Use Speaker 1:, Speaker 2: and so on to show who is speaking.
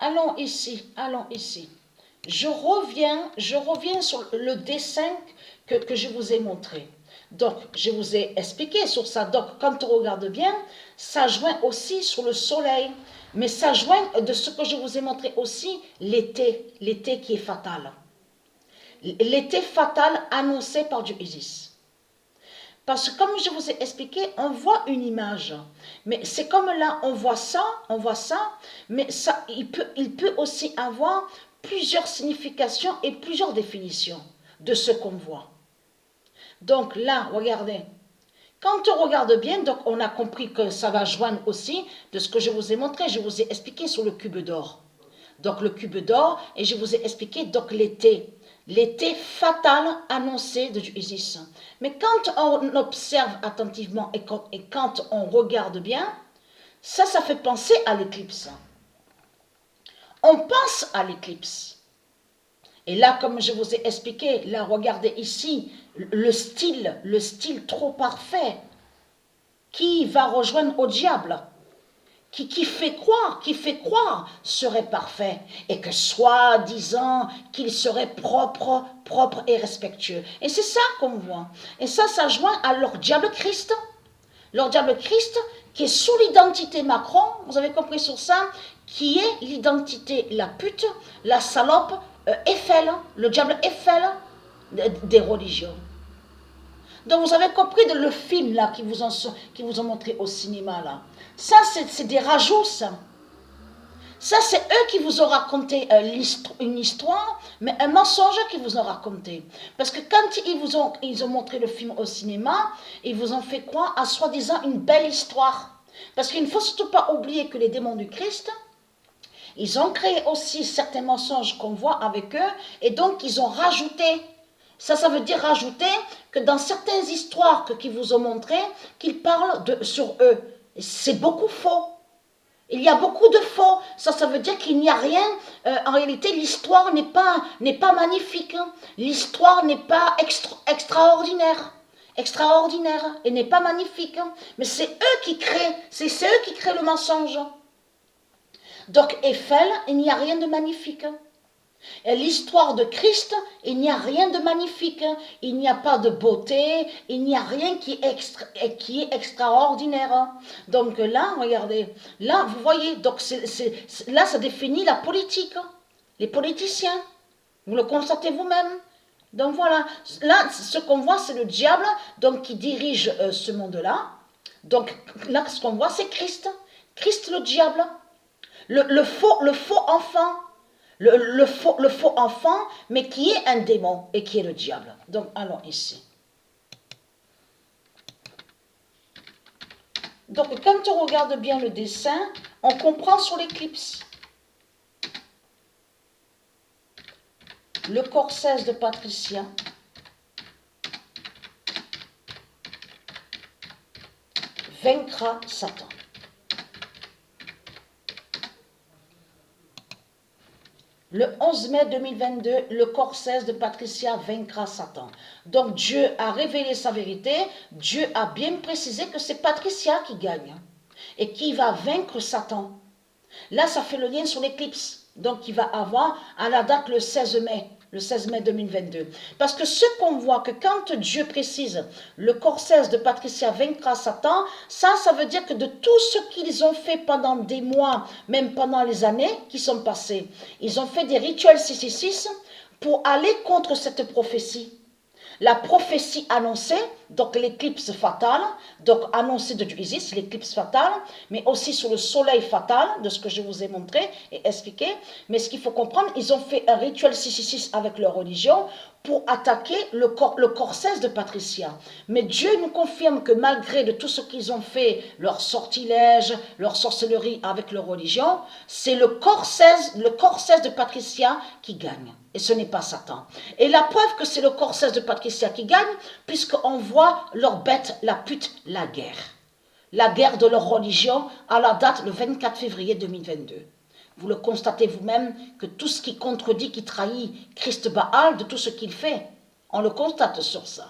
Speaker 1: allons ici, allons ici. Je reviens sur le dessin que je vous ai montré. Donc, je vous ai expliqué sur ça. Donc, quand on regarde bien, ça joint aussi sur le soleil. Mais ça joint de ce que je vous ai montré aussi, l'été qui est fatal. L'été fatal annoncé par Dieu Isis. Parce que comme je vous ai expliqué, on voit une image. Mais c'est comme là, on voit ça, mais ça, il peut aussi avoir plusieurs significations et plusieurs définitions de ce qu'on voit. Donc là, regardez. Quand on regarde bien, donc on a compris que ça va joindre aussi de ce que je vous ai montré. Je vous ai expliqué sur le cube d'or. Donc le cube d'or, et je vous ai expliqué donc l'été fatal annoncé de Isis. Mais quand on observe attentivement et quand on regarde bien, ça fait penser à l'éclipse. On pense à l'éclipse. Et là, comme je vous ai expliqué, là, regardez ici, le style trop parfait, qui va rejoindre au diable, qui fait croire serait parfait, et que soi-disant qu'il serait propre et respectueux. Et c'est ça qu'on voit. Et ça joint à leur diable Christ. Leur diable Christ, qui est sous l'identité Macron, vous avez compris sur ça, qui est l'identité la pute, la salope, Eiffel, le diable Eiffel des religions. Donc vous avez compris le film là qui vous ont montré au cinéma là. Ça c'est des rajouts ça. Ça c'est eux qui vous ont raconté une histoire, mais un mensonge qu'ils vous ont raconté. Parce que quand ils ont montré le film au cinéma, ils vous ont fait croire à soi-disant une belle histoire. Parce qu'il ne faut surtout pas oublier que les démons du Christ, ils ont créé aussi certains mensonges qu'on voit avec eux, et donc ils ont rajouté. Ça veut dire rajouter que dans certaines histoires qu'ils vous ont montrées, qu'ils parlent sur eux. C'est beaucoup faux. Il y a beaucoup de faux. Ça veut dire qu'il n'y a rien. En réalité, l'histoire n'est pas magnifique. L'histoire n'est pas extraordinaire. Extraordinaire. Et n'est pas magnifique. Mais c'est eux qui créent. C'est eux qui créent le mensonge. Donc, Eiffel, il n'y a rien de magnifique. L'histoire de Christ, il n'y a rien de magnifique, il n'y a pas de beauté, il n'y a rien qui est extraordinaire. Donc là, regardez, là, vous voyez, donc là, ça définit la politique, les politiciens. Vous le constatez vous-même. Donc voilà, là, ce qu'on voit, c'est le diable donc, qui dirige ce monde-là. Donc là, ce qu'on voit, c'est Christ. Christ, le diable. Le faux enfant. Le faux enfant, mais qui est un démon et qui est le diable. Donc, allons ici. Donc, quand on regarde bien le dessin, on comprend sur l'éclipse. Le corps 16 de Patricia. Vaincra Satan. Le 11 mai 2022, le corps 16 de Patricia vaincra Satan. Donc Dieu a révélé sa vérité, Dieu a bien précisé que c'est Patricia qui gagne et qui va vaincre Satan. Là, ça fait le lien sur l'éclipse, donc il va avoir à la date le 16 mai 2022. Parce que ce qu'on voit, que quand Dieu précise le corps 16 de Patricia vaincra Satan, ça veut dire que de tout ce qu'ils ont fait pendant des mois, même pendant les années qui sont passées, ils ont fait des rituels 666 pour aller contre cette prophétie. La prophétie annoncée, donc l'éclipse fatale, donc annoncée de Isis, l'éclipse fatale, mais aussi sur le soleil fatal, de ce que je vous ai montré et expliqué. Mais ce qu'il faut comprendre, ils ont fait un rituel 666 avec leur religion pour attaquer le corps 16 de Patricia. Mais Dieu nous confirme que malgré de tout ce qu'ils ont fait, leur sortilège, leur sorcellerie avec leur religion, c'est le corps 16 de Patricia qui gagne. Et ce n'est pas Satan. Et la preuve que c'est le corps 16 de Patricia qui gagne, puisqu'on voit leur bête, la pute, la guerre. La guerre de leur religion à la date le 24 février 2022. Vous le constatez vous-même que tout ce qui contredit, qui trahit Christ Baal, de tout ce qu'il fait, on le constate sur ça.